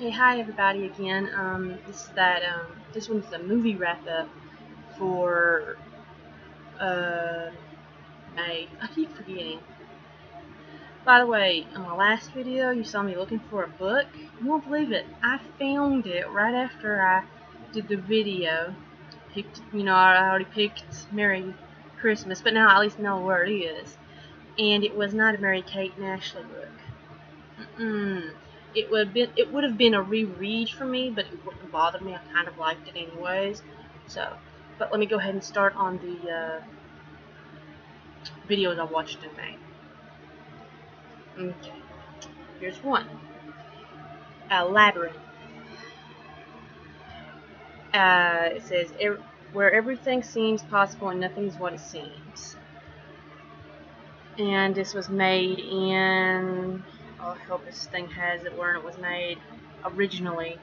Okay, hi everybody again. This one's the movie wrap up for May. I keep forgetting. By the way, in my last video, you saw me looking for a book. You won't believe it. I found it right after I did the video. I already picked Merry Christmas, but now I at least know where it is. And it was not a Mary-Kate and Ashley book. It would have been a reread for me, but it wouldn't bother me. I kind of liked it anyways. But let me go ahead and start on the videos I watched in May. Okay, here's one. Labyrinth. It says where everything seems possible and nothing is what it seems. And this was made in. I hope this thing has it where it was made originally.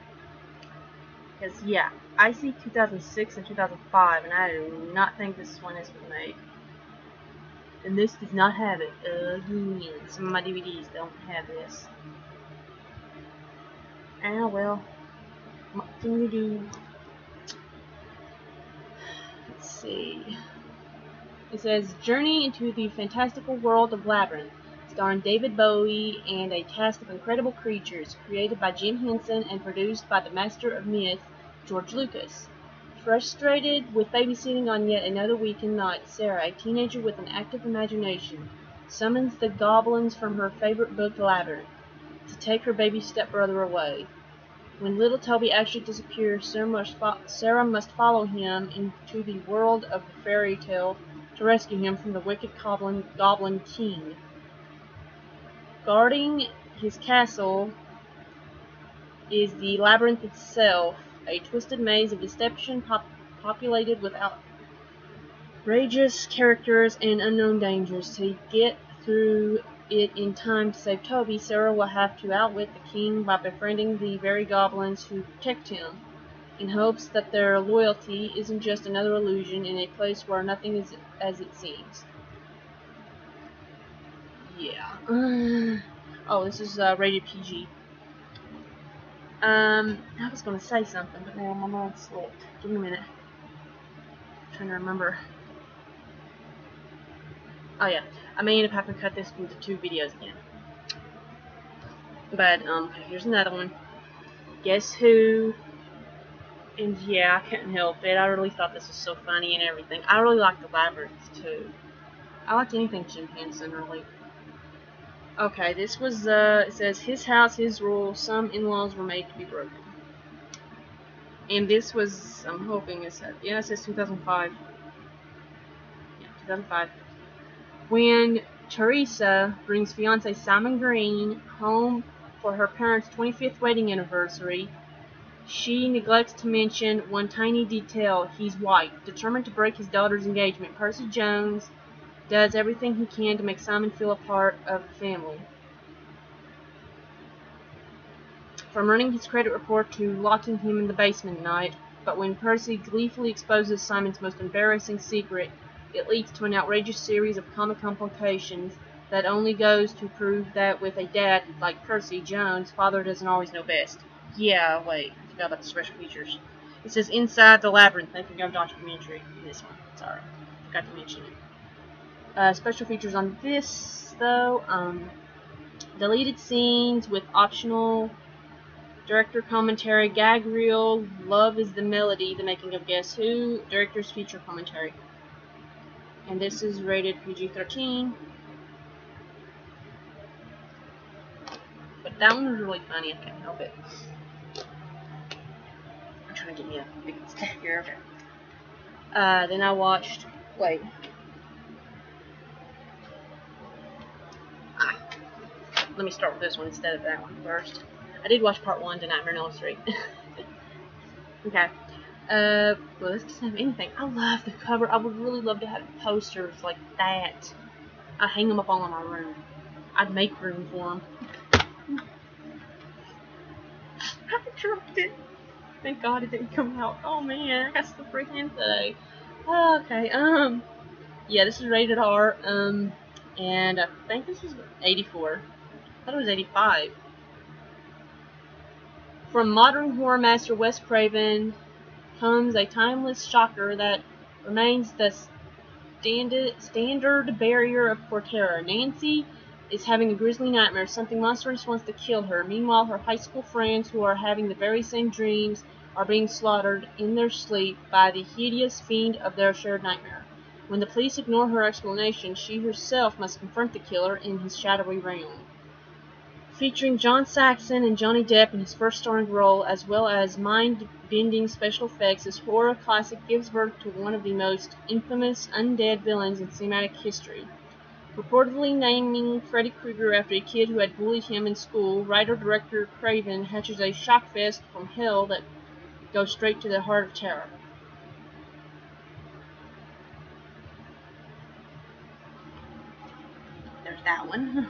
Because, yeah, I see 2006 and 2005, and I do not think this one is made. And this does not have it. Again, some of my DVDs don't have this. Ah, well, what can you do? Let's see. It says, Journey into the Fantastical World of Labyrinth, starring David Bowie and a cast of incredible creatures, created by Jim Henson and produced by the master of myth, George Lucas. Frustrated with babysitting on yet another weekend night, Sarah, a teenager with an active imagination, summons the goblins from her favorite book, Labyrinth, to take her baby stepbrother away. When little Toby actually disappears, Sarah must follow him into the world of the fairy tale to rescue him from the wicked Goblin King. Guarding his castle is the labyrinth itself, a twisted maze of deception populated with outrageous characters and unknown dangers. To get through it in time to save Toby, Sarah will have to outwit the king by befriending the very goblins who protect him, in hopes that their loyalty isn't just another illusion in a place where nothing is as it seems. Yeah. Oh, this is rated PG. I was gonna say something, but now my mind slipped. Give me a minute. I'm trying to remember. Oh yeah, I may end up having to cut this into 2 videos again. But here's another one. Guess Who? And yeah, I couldn't help it. I really thought this was so funny and everything. I really like the Labyrinth too. I liked anything Jim Henson really. Okay, this was it says his house, his rules. Some in-laws were made to be broken. And this was, I'm hoping it says 2005. Yeah, 2005. When Teresa brings fiance Simon Green home for her parents' 25th wedding anniversary, she neglects to mention one tiny detail: he's white. Determined to break his daughter's engagement, Percy Jones does everything he can to make Simon feel a part of the family. From running his credit report to locking him in the basement at night, but when Percy gleefully exposes Simon's most embarrassing secret, it leads to an outrageous series of comic complications that only goes to prove that with a dad like Percy Jones, father doesn't always know best. Yeah, wait, I forgot about the special features. It says Inside the Labyrinth. I think I've documentary in this one. Sorry, forgot to mention it. Special features on this, though, deleted scenes with optional director commentary, gag reel, Love is the Melody, the making of Guess Who, director's feature commentary. And this is rated PG-13. But that one was really funny, I can't help it. I'm trying to get me a big stack here. Then I watched, let me start with this one instead of that one first. I did watch part 1 to Nightmare on Elm Street. Okay. Well, this doesn't have anything. I love the cover. I would really love to have posters like that. I'd hang them up all in my room. I'd make room for them. I dropped it. Thank God it didn't come out. Oh man, I got so freaking today. Okay, yeah, this is rated R, and I think this is 84. I thought it was 85. From modern horror master Wes Craven comes a timeless shocker that remains the standard barrier of core terror. Nancy is having a grisly nightmare. Something monstrous wants to kill her. Meanwhile, her high school friends, who are having the very same dreams, are being slaughtered in their sleep by the hideous fiend of their shared nightmare. When the police ignore her explanation, she herself must confront the killer in his shadowy realm. Featuring John Saxon and Johnny Depp in his first starring role, as well as mind-bending special effects, this horror classic gives birth to one of the most infamous undead villains in cinematic history. Reportedly naming Freddy Krueger after a kid who had bullied him in school, writer-director Craven hatches a shockfest from hell that goes straight to the heart of terror. There's that one.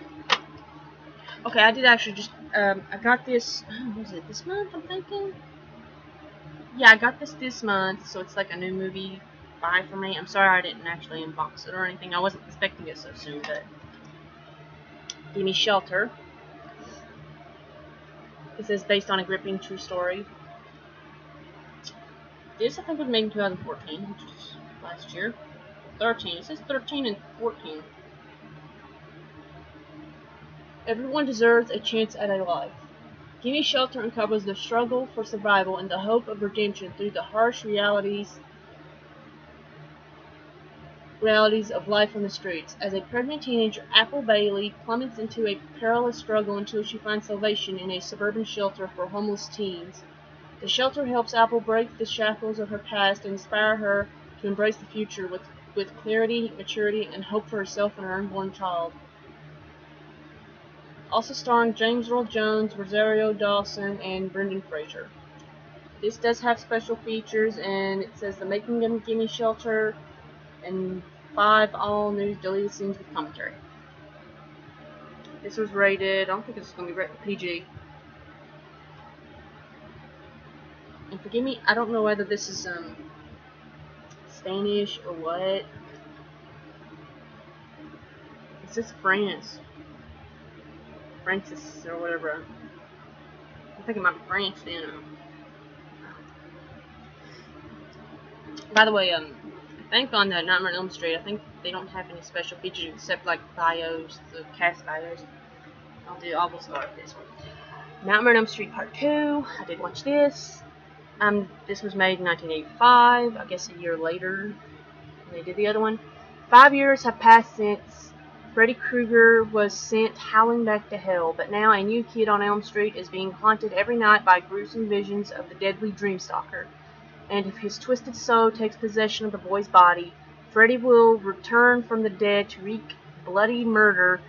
Okay, I did actually just, I got this, was it this month, I'm thinking? Yeah, I got this month, so it's like a new movie buy for me. I'm sorry I didn't actually unbox it or anything. I wasn't expecting it so soon, but Gimme Shelter. This is based on a gripping true story. This, I think, was made in 2014, which is last year. 13. It says 13 and 14. Everyone deserves a chance at a life. Gimme Shelter uncovers the struggle for survival and the hope of redemption through the harsh realities of life on the streets. As a pregnant teenager, Apple Bailey plummets into a perilous struggle until she finds salvation in a suburban shelter for homeless teens. The shelter helps Apple break the shackles of her past and inspire her to embrace the future with clarity, maturity, and hope for herself and her unborn child. Also starring James Earl Jones, Rosario Dawson, and Brendan Fraser. This does have special features, and it says the making of Gimme Shelter and 5 all-new deleted scenes with commentary. This was rated, I don't think it's going to be rated PG. And forgive me, I don't know whether this is Spanish or what. It's just France. Francis or whatever. I think it might be French then. By the way, I think on the Nightmare on Elm Street, I think they don't have any special features except like bios, the cast bios. I will start with this one. Nightmare on Elm Street Part 2. I did watch this. This was made in 1985, I guess a year later when they did the other one. 5 years have passed since Freddy Krueger was sent howling back to hell, but now a new kid on Elm Street is being haunted every night by gruesome visions of the deadly Dreamstalker. And if his twisted soul takes possession of the boy's body, Freddy will return from the dead to wreak bloody murder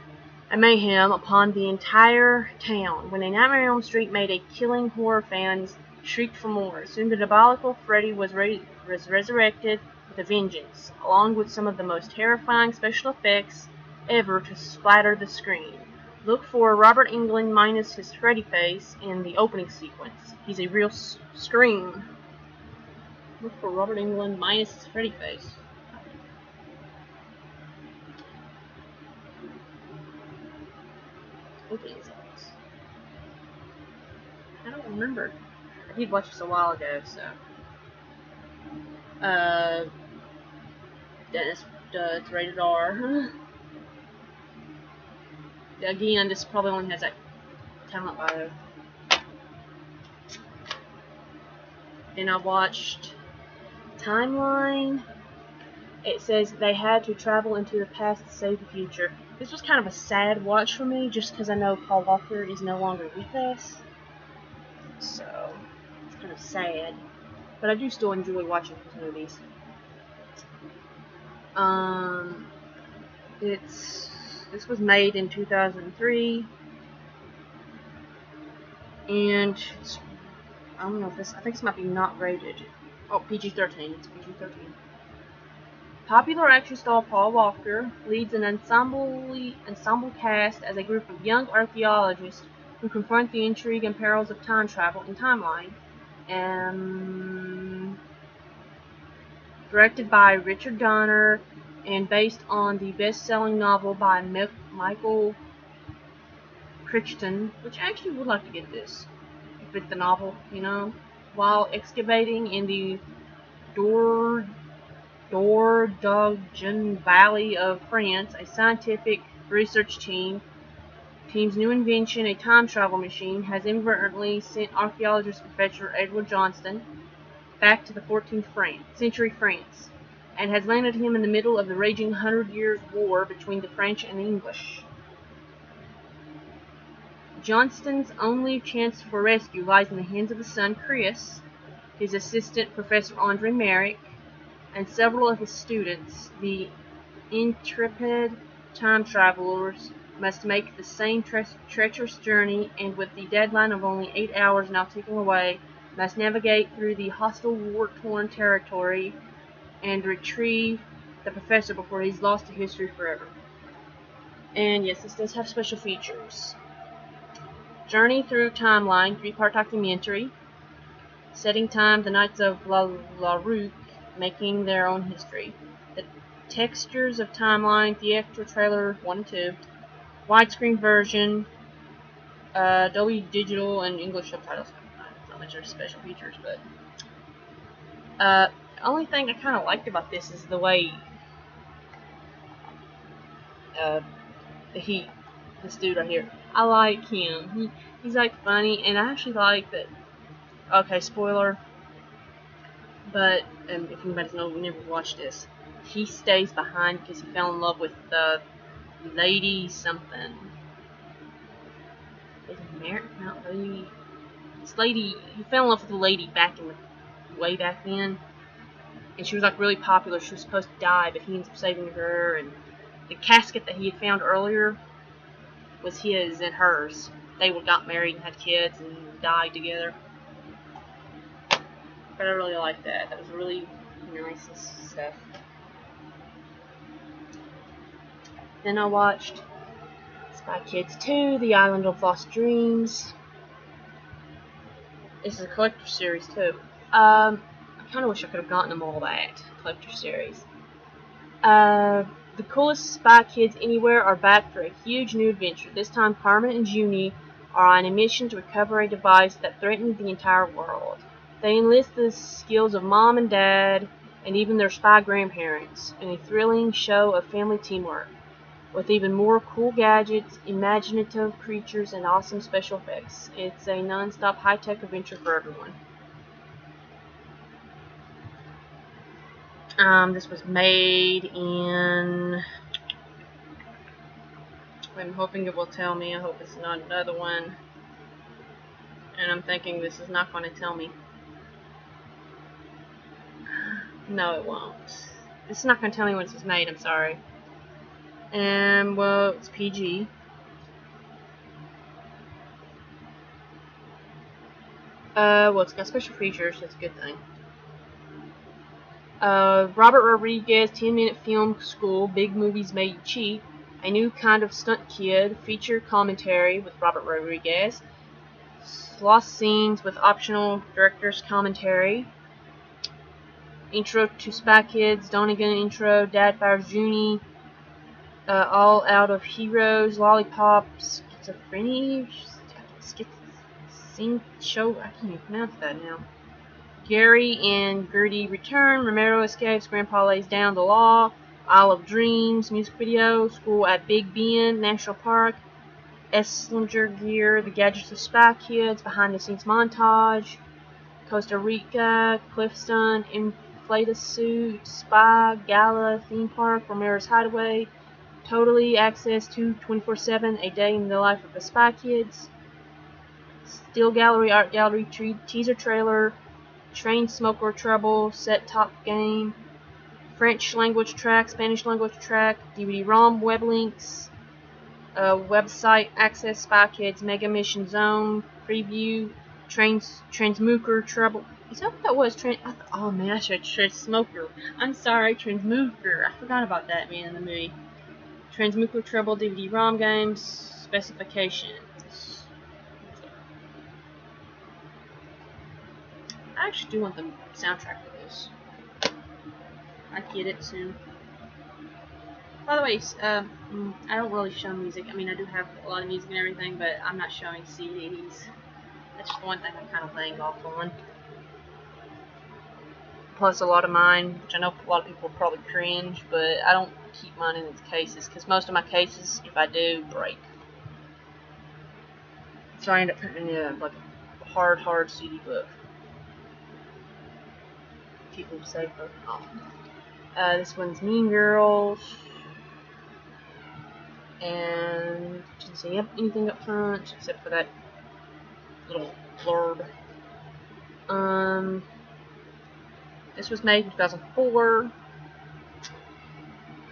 and mayhem upon the entire town. When A Nightmare on Elm Street made a killing, horror fans shrieked for more. Soon the diabolical Freddy was resurrected with a vengeance, along with some of the most terrifying special effects ever to splatter the screen. Look for Robert Englund minus his Freddy face in the opening sequence. He's a real scream. Look for Robert Englund minus his Freddy face. Opening sequence. I don't remember. I did watch this a while ago, so. It's rated R. Again, this probably only has that talent bio. Then I watched Timeline. It says they had to travel into the past to save the future. This was kind of a sad watch for me, just because I know Paul Walker is no longer with us. So, it's kind of sad. But I do still enjoy watching his movies. This was made in 2003. And I don't know if this, I think this might be not rated. Oh, PG-13. It's PG-13. Popular action star Paul Walker leads an ensemble cast as a group of young archaeologists who confront the intrigue and perils of time travel and Timeline. Directed by Richard Donner and based on the best-selling novel by Michael Crichton, which I actually would like to get this. with the novel, you know. While excavating in the Dordogne Valley of France, a scientific research team's new invention, a time travel machine, has inadvertently sent archaeologist Professor Edward Johnston back to the 14th century France, and has landed him in the middle of the raging 100 Years' War between the French and the English. Johnston's only chance for rescue lies in the hands of his son Chris, his assistant Professor Andre Merrick, and several of his students. The intrepid time travelers must make the same treacherous journey, and with the deadline of only 8 hours now ticking away, must navigate through the hostile, war-torn territory and retrieve the professor before he's lost to history forever. And yes, this does have special features. Journey Through Timeline, 3-part documentary. Setting time, the Knights of La Roque making their own history. The Textures of Timeline, theatrical trailer 1 and 2. Widescreen version, Dolby Digital and English subtitles. Not much of special features, but the only thing I kind of liked about this is the way this dude right here. I like him. He's like funny, and I actually like that. Okay, spoiler. But if anybody's never watched this, he stays behind because he fell in love with the lady something. Is it Mary? Not lady. This lady. He fell in love with the lady way back then, and she was like really popular. She was supposed to die, but he ends up saving her. And the casket that he had found earlier was his and hers. They got married and had kids and died together. But I really liked that. That was really nice stuff. Then I watched Spy Kids 2, The Island of Lost Dreams. This is a collector series too. I kind of wish I could have gotten them all that collector series. The coolest Spy Kids anywhere are back for a huge new adventure. This time, Carmen and Junie are on a mission to recover a device that threatened the entire world. They enlist the skills of mom and dad, and even their spy grandparents, in a thrilling show of family teamwork, with even more cool gadgets, imaginative creatures, and awesome special effects. It's a non-stop high-tech adventure for everyone. This was made in... I'm hoping it will tell me. I hope it's not another one. And I'm thinking this is not going to tell me. No, it won't. This is not going to tell me when it was made. I'm sorry. And, well, it's PG. Well, it's got special features. That's a good thing. Robert Rodriguez, 10-minute film school, big movies made cheap. A new kind of stunt kid, feature commentary with Robert Rodriguez. Lost scenes with optional director's commentary. Intro to Spy Kids, Donegan intro, Dad Fires Junie. All Out of Heroes, Lollipop, Schizophrenia, Show, I can't even pronounce that now. Gary and Gertie return, Romero escapes, Grandpa lays down the law, Isle of Dreams, music video, School at Big Bend, National Park, Esslinger Gear, The Gadgets of Spy Kids, Behind the Scenes Montage, Costa Rica, Clifton, Inflata Suit, Spy, Gala, Theme Park, Romero's Hideaway, Totally Access to 24/7, A Day in the Life of the Spy Kids, Steel Gallery, Art Gallery, Teaser Trailer, Train Smoker Trouble, Set Top Game, French language track, Spanish language track, DVD-ROM, web links, website access, Spy Kids, Mega Mission Zone, preview, Transmuker Trouble. Is that what that was? Oh man, I should Transmoker. I'm sorry, Transmuker. I forgot about that man in the movie. Transmuker Trouble, DVD-ROM games, specifications. I actually do want the soundtrack for this. I'd get it soon. By the way, I don't really show music. I mean, I do have a lot of music and everything, but I'm not showing CDs. That's just one thing I'm kind of laying off on. Plus, a lot of mine, which I know a lot of people will probably cringe, but I don't keep mine in its cases, because most of my cases, if I do, break. So I end up putting it in like a hard CD book. People say for this one's Mean Girls. And didn't see anything up front except for that little blurb. This was made in 2004.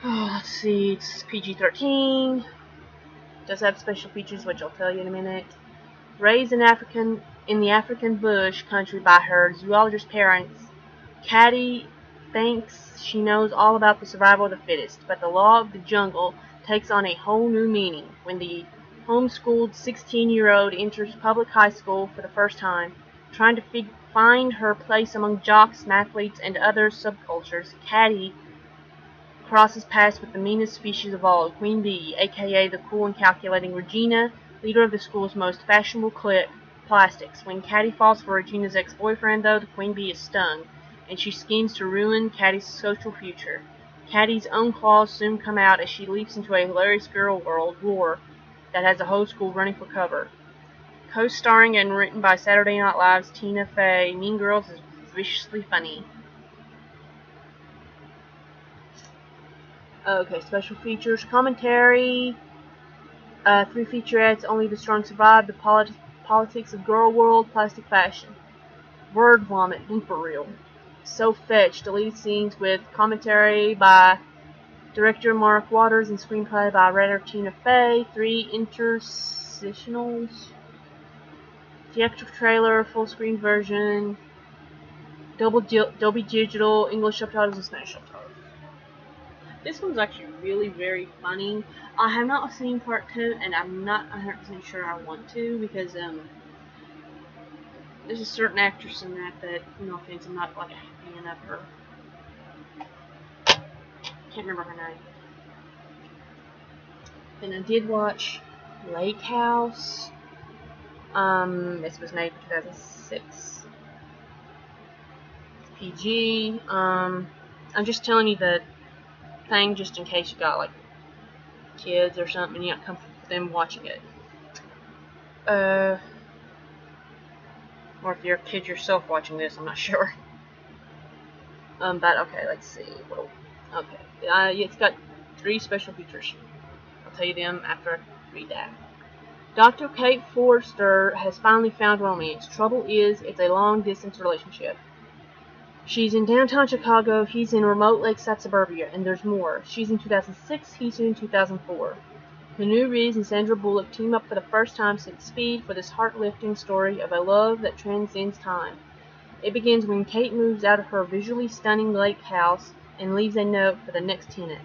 Let's see, it's PG-13. Does have special features, which I'll tell you in a minute. Raised in the African bush country by her zoologist parents, Caddy thinks she knows all about the survival of the fittest, but the law of the jungle takes on a whole new meaning when the homeschooled 16-year-old enters public high school for the first time. Trying to find her place among jocks, mathletes, and other subcultures, Caddy crosses paths with the meanest species of all, Queen Bee, aka the cool and calculating Regina, leader of the school's most fashionable clique, Plastics. When Caddy falls for Regina's ex-boyfriend, though, the Queen Bee is stung, and she schemes to ruin Caddy's social future. Caddy's own claws soon come out as she leaps into a hilarious girl world war that has the whole school running for cover. Co-starring and written by Saturday Night Live's Tina Fey, Mean Girls is viciously funny. Okay, special features, commentary, 3 featurettes, Only the Strong Survive, The Politics of Girl World, Plastic Fashion, Word Vomit, Blooper Reel, So Fetch, deleted scenes with commentary by director Mark Waters and screenplay by writer Tina Fey, 3 interstitials, theatrical trailer, full screen version, Dolby Digital, English subtitles and Spanish subtitles. This one's actually really very funny. I have not seen part 2, and I'm not 100% sure I want to, because there's a certain actress in that, no offense, I'm not like a fan of her. Can't remember her name. Then I did watch Lake House. This was made in 2006. It's PG. I'm just telling you the thing just in case you got like kids or something and you're not comfortable with them watching it. Or if you're a kid yourself watching this, I'm not sure. But okay, let's see. Okay, it's got 3 special features. I'll tell you them after I read that. Dr. Kate Forster has finally found romance. Trouble is, it's a long-distance relationship. She's in downtown Chicago, he's in remote lakeside suburbia, and there's more. She's in 2006, he's in 2004. Keanu Reeves and Sandra Bullock team up for the first time since Speed for this heart-lifting story of a love that transcends time. It begins when Kate moves out of her visually stunning lake house and leaves a note for the next tenant,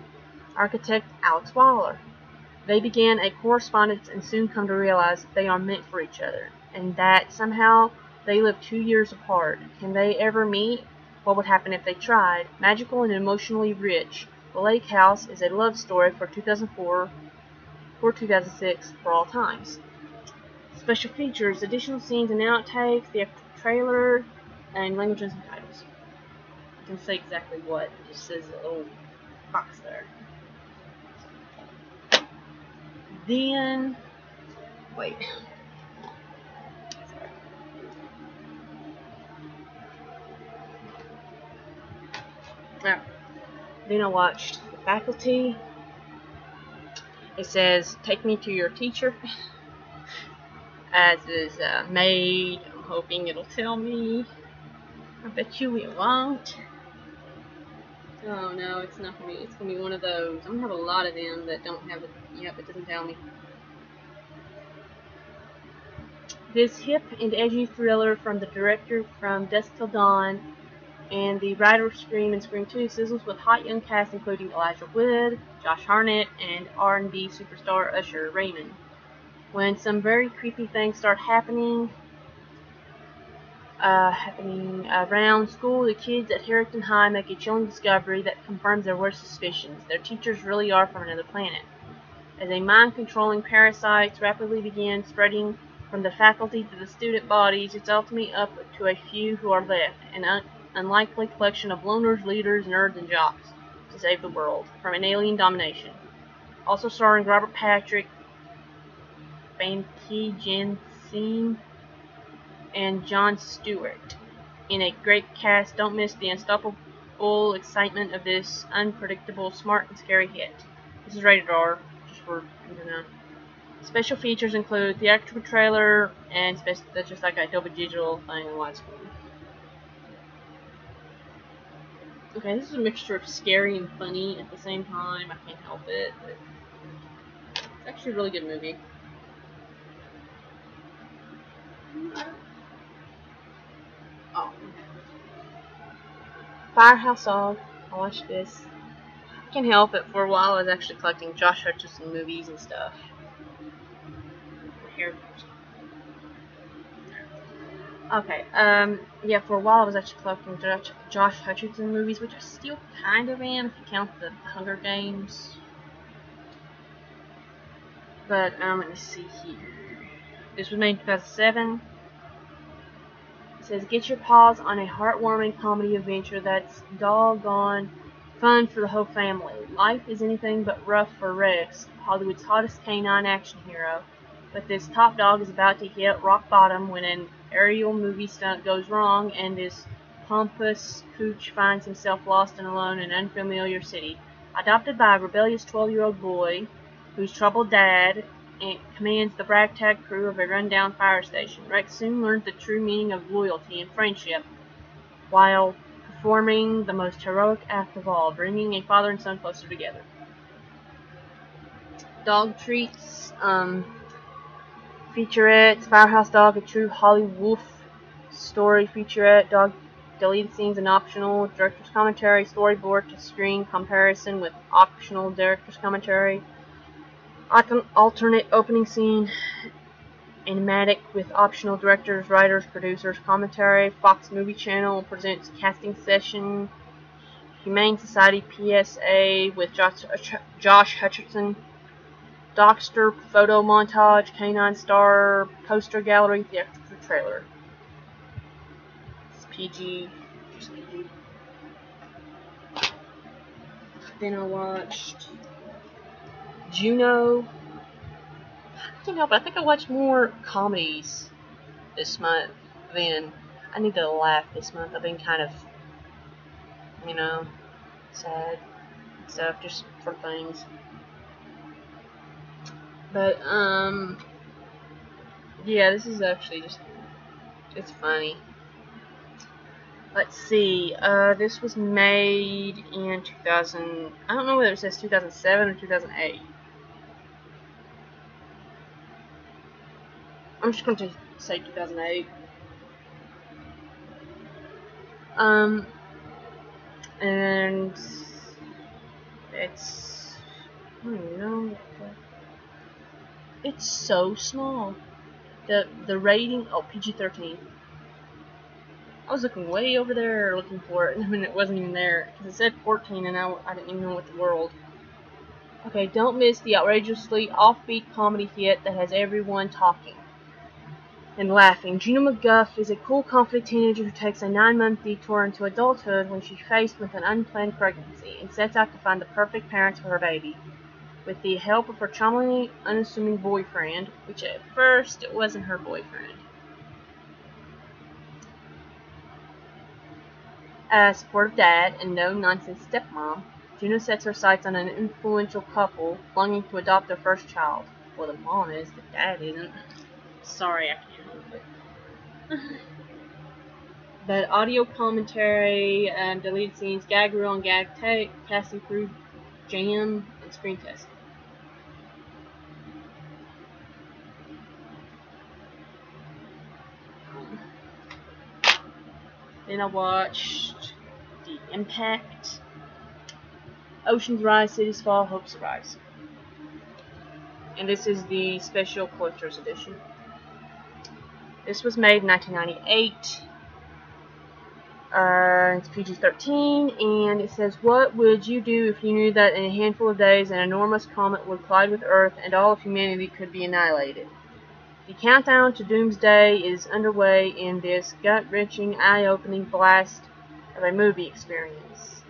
architect Alex Waller. They begin a correspondence and soon come to realize they are meant for each other, and that somehow they live 2 years apart. Can they ever meet? What would happen if they tried? Magical and emotionally rich, The Lake House is a love story for 2004 or 2006 for all times. Special features, additional scenes and outtakes, the trailer, and language and subtitles. I can say exactly what. It just says a little box there. Then, wait. Now, then I watched The Faculty. It says, take me to your teacher. As is made. I'm hoping it'll tell me. I bet you it won't. Oh no, it's not gonna be. It's gonna be one of those. I'm gonna have a lot of them that don't have it. Yep, it doesn't tell me. This hip and edgy thriller from the director from Dusk Till Dawn and the writer of Scream and Scream 2 sizzles with hot young cast including Elijah Wood, Josh Hartnett, and R&B superstar Usher Raymond. When some very creepy things start happening around school, the kids at Harrington High make a chilling discovery that confirms their worst suspicions. Their teachers really are from another planet. As a mind-controlling parasite rapidly begins spreading From the faculty to the student bodies, it's ultimately up to a few who are left, an unlikely collection of loners, leaders, nerds, and jocks, to save the world from an alien domination. Also starring Robert Patrick, Famke Janssen, and Jon Stewart. In a great cast, don't miss the unstoppable excitement of this unpredictable, smart, and scary hit. This is rated R, just for you to know. Special features include theatrical trailer and that's just like a double digital thing in widescreen. Okay, this is a mixture of scary and funny at the same time. I can't help it, but it's actually a really good movie. Oh. Firehouse Dog. I watched this. I can't help it. For a while, I was actually collecting Josh Hutcherson movies and stuff. Here. Okay, yeah, for a while I was actually collecting Josh Hutcherson movies, which I still kind of am, if you count the Hunger Games. But, let me see here. This was made in 2007. It says, get your paws on a heartwarming comedy adventure that's doggone fun for the whole family. Life is anything but rough for Rex, Hollywood's hottest canine action hero. But this top dog is about to hit rock bottom when an aerial movie stunt goes wrong and this pompous cooch finds himself lost and alone in an unfamiliar city. Adopted by a rebellious 12-year-old boy whose troubled dad commands the ragtag crew of a rundown fire station, Rex soon learns the true meaning of loyalty and friendship while performing the most heroic act of all, bringing a father and son closer together. Dog treats, featurette, Firehouse Dog, a true Holly Wolf story featurette, dog deleted scenes and optional, director's commentary, storyboard to screen comparison with optional director's commentary, alternate opening scene, animatic with optional directors, writers, producers, commentary. Fox Movie Channel presents casting session, Humane Society PSA with Josh Hutcherson, Docster photo montage, Canine Star poster gallery, theatrical trailer. It's PG. Just PG. Then I watched Juno. I can't help it. I think I watched more comedies this month than I need to laugh this month. I've been kind of, sad and stuff, just for things. But, yeah, this is actually just, it's funny. Let's see, this was made in 2000, I don't know whether it says 2007 or 2008. I'm just going to say 2008. And it's, I don't know, it's so small. The rating, PG-13. I was looking way over there looking for it, and it wasn't even there, because it said 14, and I didn't even know what the world. Okay, don't miss the outrageously offbeat comedy hit that has everyone talking and laughing. Gina McGuff is a cool, confident teenager who takes a 9-month detour into adulthood when she's faced with an unplanned pregnancy and sets out to find the perfect parents for her baby. With the help of her charmingly unassuming boyfriend, which at first it wasn't her boyfriend. A supportive dad and no-nonsense stepmom, Juno sets her sights on an influential couple longing to adopt their first child. Well, the mom is, the dad isn't. Sorry, I can't help it. But audio commentary, deleted scenes, gag reel and gag tape, casting crew, jam, and screen test. Then I watched The Impact, Oceans Rise, Cities Fall, Hopes Rise. And this is the special collector's edition. This was made in 1998. It's PG-13, and it says, what would you do if you knew that in a handful of days an enormous comet would collide with Earth and all of humanity could be annihilated? The countdown to doomsday is underway in this gut-wrenching, eye-opening blast of a movie experience.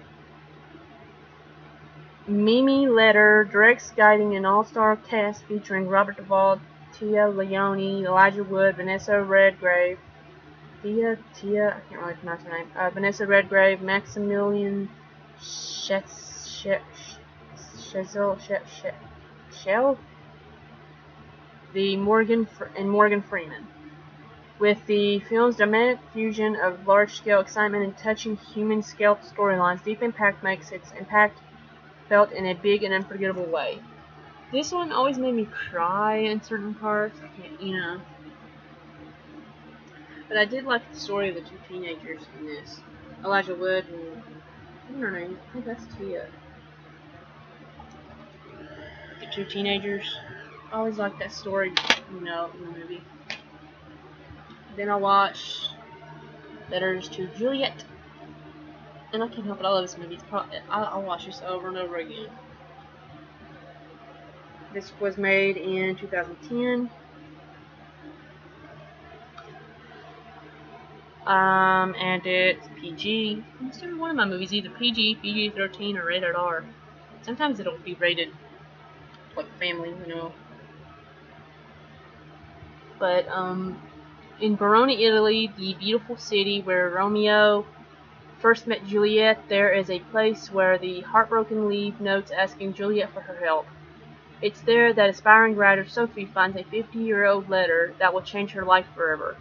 Mimi Leder directs, guiding an all-star cast featuring Robert Duvall, Tia Leone, Elijah Wood, Vanessa Redgrave, I can't really pronounce her name, Vanessa Redgrave, Maximilian Schell, Morgan Freeman. With the film's dynamic fusion of large-scale excitement and touching human-scale storylines, Deep Impact makes its impact felt in a big and unforgettable way. This one always made me cry in certain parts. I can't. But I did like the story of the two teenagers in this. Elijah Wood and, what's her name? I think that's Tia. The two teenagers. I always liked that story, in the movie. Then I watched Letters to Juliet. And I can't help it, I love this movie. I'll watch this over and over again. This was made in 2010. And it's PG. Almost every one of my movies either PG, PG-13, or rated R. Sometimes it'll be rated like family, But in Verona, Italy, the beautiful city where Romeo first met Juliet, there is a place where the heartbroken leave notes asking Juliet for her help. It's there that aspiring writer Sophie finds a 50-year-old letter that will change her life forever.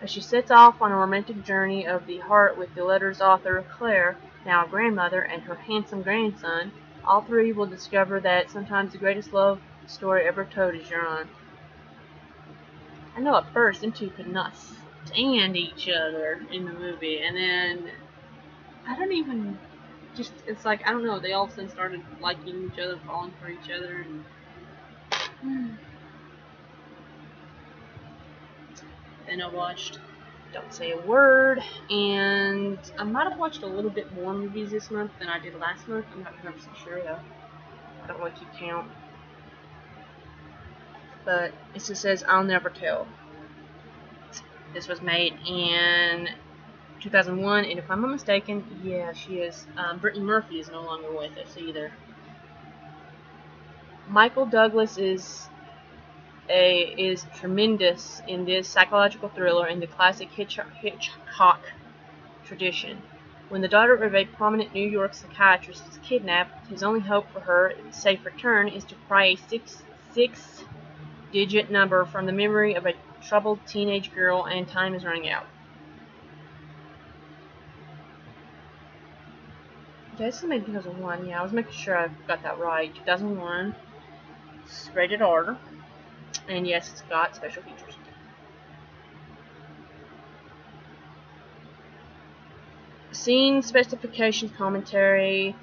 As she sets off on a romantic journey of the heart with the letter's author, Claire, now a grandmother, and her handsome grandson, all three will discover that sometimes the greatest love story ever told is your own. I know at first them two could not stand each other in the movie, and then it's like, I don't know, they all of a sudden started liking each other, falling for each other, and then I watched Don't Say a Word, and I might have watched a little bit more movies this month than I did last month. I'm not 100% sure though. I don't really keep count. But it just says I'll Never Tell. This was made in 2001, and if I'm not mistaken, yeah, she is. Brittany Murphy is no longer with us either. Michael Douglas is tremendous in this psychological thriller in the classic Hitchcock tradition. When the daughter of a prominent New York psychiatrist is kidnapped, his only hope for her safe return is to pry a six-digit number from the memory of a troubled teenage girl, and time is running out. Yeah, this is made in 2001. Yeah, I was making sure I got that right. 2001. It's rated R. And yes, it's got special features. Scene specifications commentary,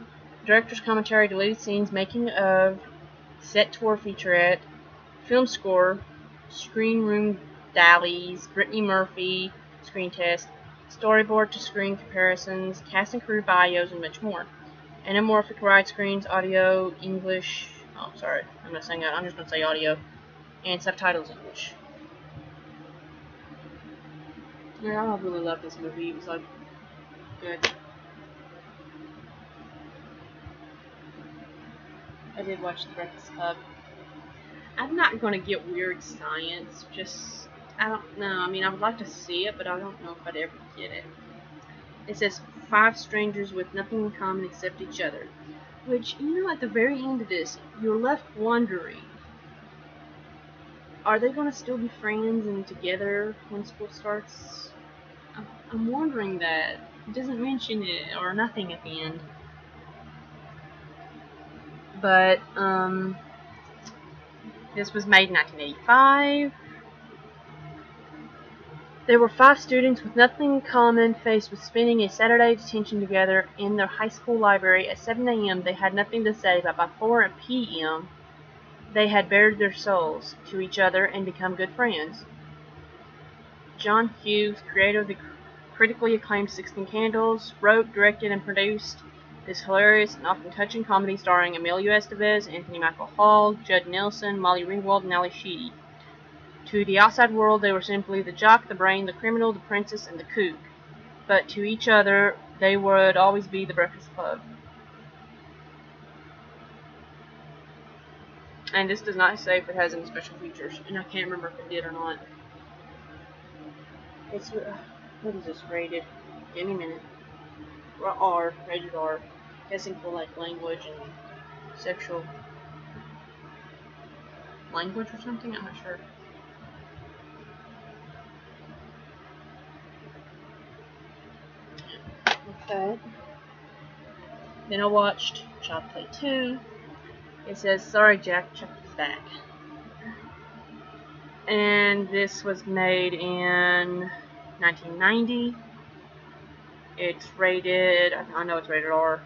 director's commentary, deleted scenes, making of, set tour featurette, film score, screen room dallies, Brittany Murphy, screen test, storyboard to screen comparisons, cast and crew bios, and much more. Anamorphic widescreens, audio, English. Oh, sorry, I'm not saying that. I'm just going to say audio. And subtitles English. Yeah, I really love this movie. It was like good. I did watch The Breakfast Club. I'm not going to get weird science. I don't know. I mean, I would like to see it, but I don't know if I'd ever get it. It says 5 strangers with nothing in common except each other. Which, at the very end of this, you're left wondering, are they going to still be friends and together when school starts? I'm wondering that. It doesn't mention it or nothing at the end. But, this was made in 1985. There were 5 students with nothing in common faced with spending a Saturday detention together in their high school library. At 7 a.m. they had nothing to say, but by 4 p.m. they had bared their souls to each other and become good friends. John Hughes, creator of the critically acclaimed 16 Candles, wrote, directed, and produced this hilarious and often touching comedy starring Emilio Estevez, Anthony Michael Hall, Judd Nelson, Molly Ringwald, and Ali Sheedy. To the outside world, they were simply the jock, the brain, the criminal, the princess, and the kook. But to each other, they would always be the Breakfast Club. And this does not say if it has any special features, and I can't remember if it did or not. It's, what is this rated? Give me a minute. R, rated R. Guessing for like language and sexual language or something, I'm not sure. Okay. Then I watched Child Play 2. It says, "Sorry Jack, Chucky's back." And this was made in 1990. It's rated, I know it's rated R,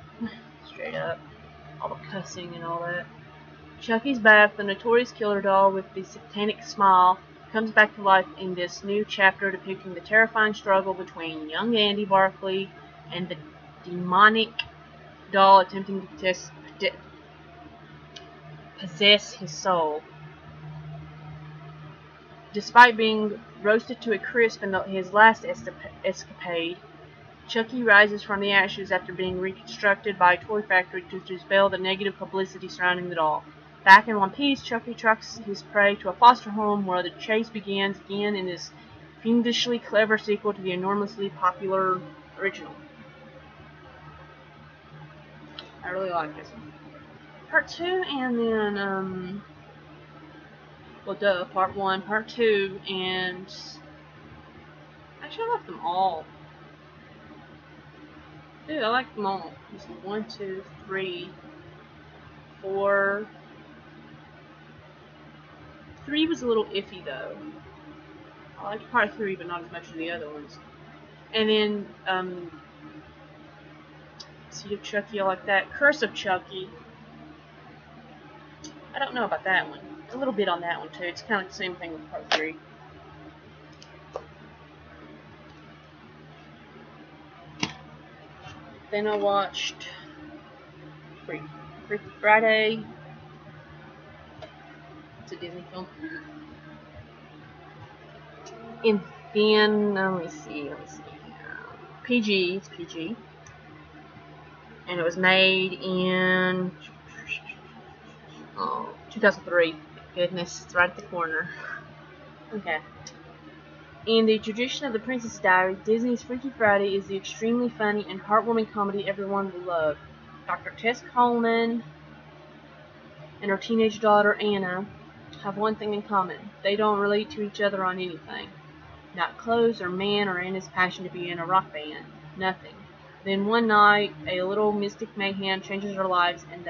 straight up. All the cussing and all that. Chucky's back. The notorious killer doll with the satanic smile comes back to life in this new chapter depicting the terrifying struggle between young Andy Barkley and the demonic doll attempting to possess his soul. Despite being roasted to a crisp in his last escapade, Chucky rises from the ashes after being reconstructed by a toy factory to dispel the negative publicity surrounding the doll. Back in one piece, Chucky tracks his prey to a foster home where the chase begins again in this fiendishly clever sequel to the enormously popular original. I really like this one. Part 2 and then, Part 1, Part 2, and actually I like them all. Dude, I like them all. 1, 2, 3, 4. 3 was a little iffy though. I liked Part 3, but not as much as the other ones. And then, Seed of Chucky, I like that. Curse of Chucky. I don't know about that one. A little bit on that one too. It's kind of like the same thing with Part 3. Then I watched Freaky Friday. It's a Disney film. And then, let me see. PG, it's PG. And it was made in 2003. Goodness, it's right at the corner. Okay. In the tradition of The Princess Diaries, Disney's Freaky Friday is the extremely funny and heartwarming comedy everyone will love. Dr. Tess Coleman and her teenage daughter Anna have one thing in common. They don't relate to each other on anything. Not clothes or man or Anna's passion to be in a rock band. Nothing. Then one night, a little mystic mayhem changes their lives and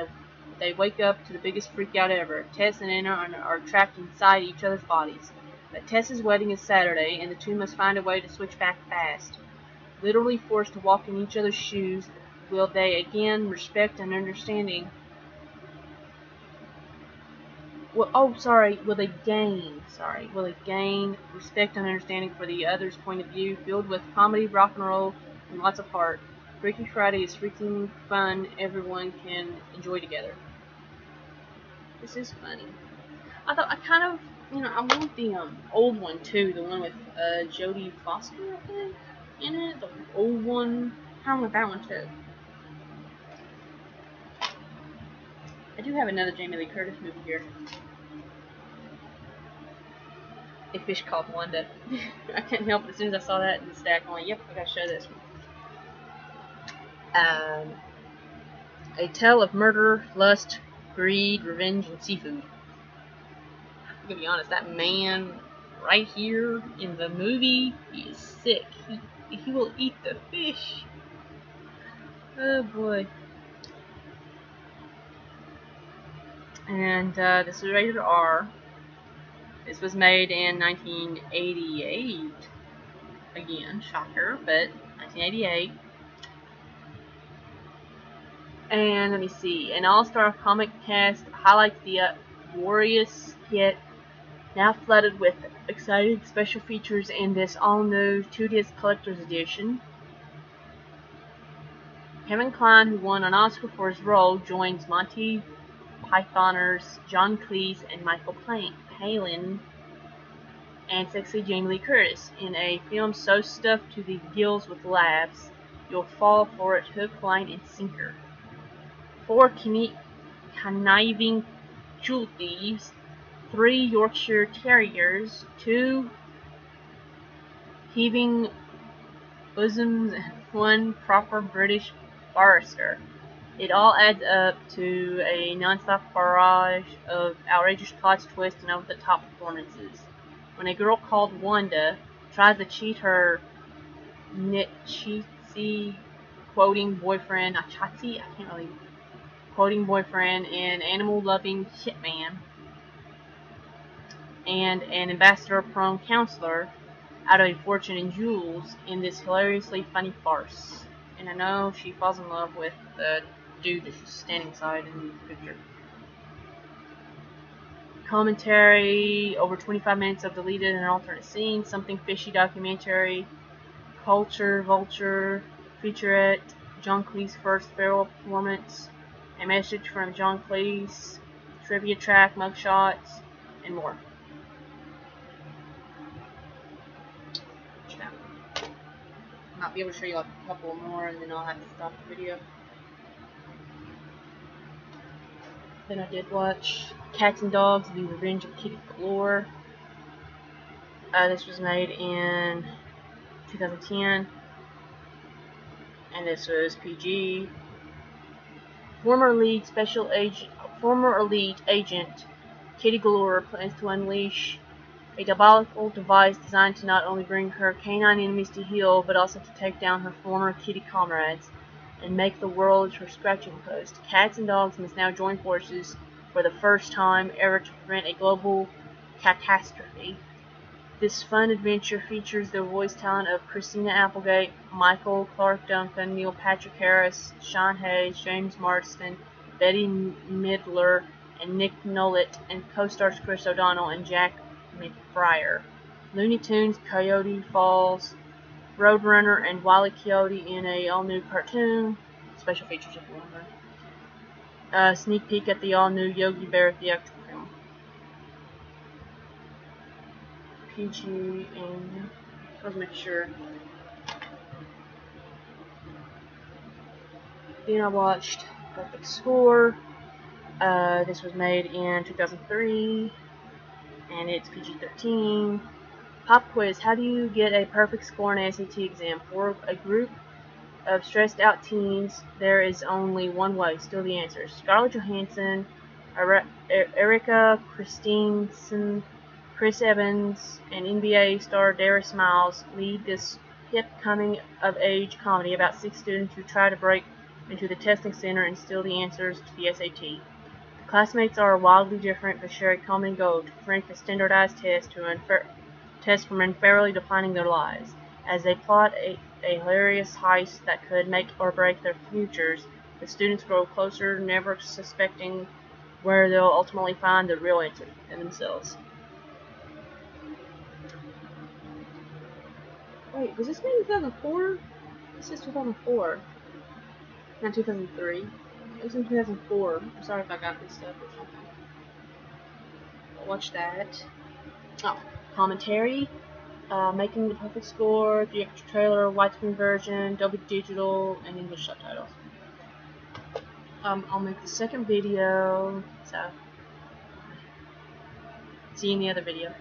they wake up to the biggest freak out ever. Tess and Anna are trapped inside each other's bodies. But Tess's wedding is Saturday, and the two must find a way to switch back fast. Literally forced to walk in each other's shoes, will they again respect and understanding? Will they gain respect and understanding for the other's point of view, filled with comedy, rock and roll, and lots of heart. Freaky Friday is freaking fun everyone can enjoy together. This is funny. I want the old one too, the one with Jodie Foster, I think, in it, the old one. I kind of want that one too. I do have another Jamie Lee Curtis movie here. A Fish Called Wanda. I couldn't help it. As soon as I saw that in the stack, I'm like, yep, I gotta show this one. A tale of murder, lust, greed, revenge, and seafood. I'm gonna be honest, that man right here in the movie, he is sick. He will eat the fish. Oh boy. And this is rated R. This was made in 1988. Again, shocker, but 1988. And let me see. An all-star comic cast highlights the glorious yet now flooded with exciting special features in this all-new 2-disc collector's edition. Kevin Kline, who won an Oscar for his role, joins Monty Pythoners John Cleese and Michael Palin and sexy Jamie Lee Curtis in a film so stuffed to the gills with laughs, you'll fall for it hook, line, and sinker. 4 conniving jewel thieves, 3 Yorkshire Terriers, 2 heaving bosoms, and 1 proper British barrister. It all adds up to a non-stop barrage of outrageous plot twists and over-the-top performances. When a girl called Wanda tries to cheat her Nichitsi quoting boyfriend, an animal-loving hitman, and an ambassador-prone counselor out of a fortune in jewels in this hilariously funny farce. And I know she falls in love with the dude that she's standing beside in the picture. Commentary, over 25 minutes of deleted and alternate scenes, something fishy documentary, culture, vulture, featurette, John Cleese first farewell performance, a message from John Cleese, trivia track, mugshots, and more. Might be able to show you like a couple more and then I'll have to stop the video. Then I did watch Cats and Dogs, The Revenge of Kitty Galore. This was made in 2010, and this was PG. Former elite agent Kitty Galore plans to unleash a diabolical device designed to not only bring her canine enemies to heel, but also to take down her former kitty comrades and make the world her scratching post. Cats and dogs must now join forces for the first time ever to prevent a global catastrophe. This fun adventure features the voice talent of Christina Applegate, Michael Clarke Duncan, Neil Patrick Harris, Sean Hayes, James Marsden, Betty Midler, and Nick Nolet, and co-stars Chris O'Donnell and Jack McBrayer. Looney Tunes, Coyote Falls, Roadrunner, and Wile E. Coyote in a all-new cartoon. Special features if you want to. Sneak peek at the all-new Yogi Bear theatrical film. PG and let's make sure. Then I watched Perfect Score. This was made in 2003, and it's PG-13. Pop quiz: how do you get a perfect score in an SAT exam? For a group of stressed out teens, there is only one way. Still the answers. Scarlett Johansson, Erika Christensen, Chris Evans, and NBA star Darius Miles lead this hip coming-of-age comedy about 6 students who try to break into the testing center and steal the answers to the SAT. The classmates are wildly different but share a common goal: to crank the standardized test from unfairly defining their lives. As they plot a hilarious heist that could make or break their futures, the students grow closer, never suspecting where they'll ultimately find the real answer in themselves. Wait, was this made in 2004? This is 2004. Not 2003. It was in 2004. I'm sorry if I got this stuff or something. Watch that. Oh, commentary. Making the Perfect Score, the extra trailer, widescreen version, Dolby Digital, and English subtitles. I'll make the second video, so see you in the other video.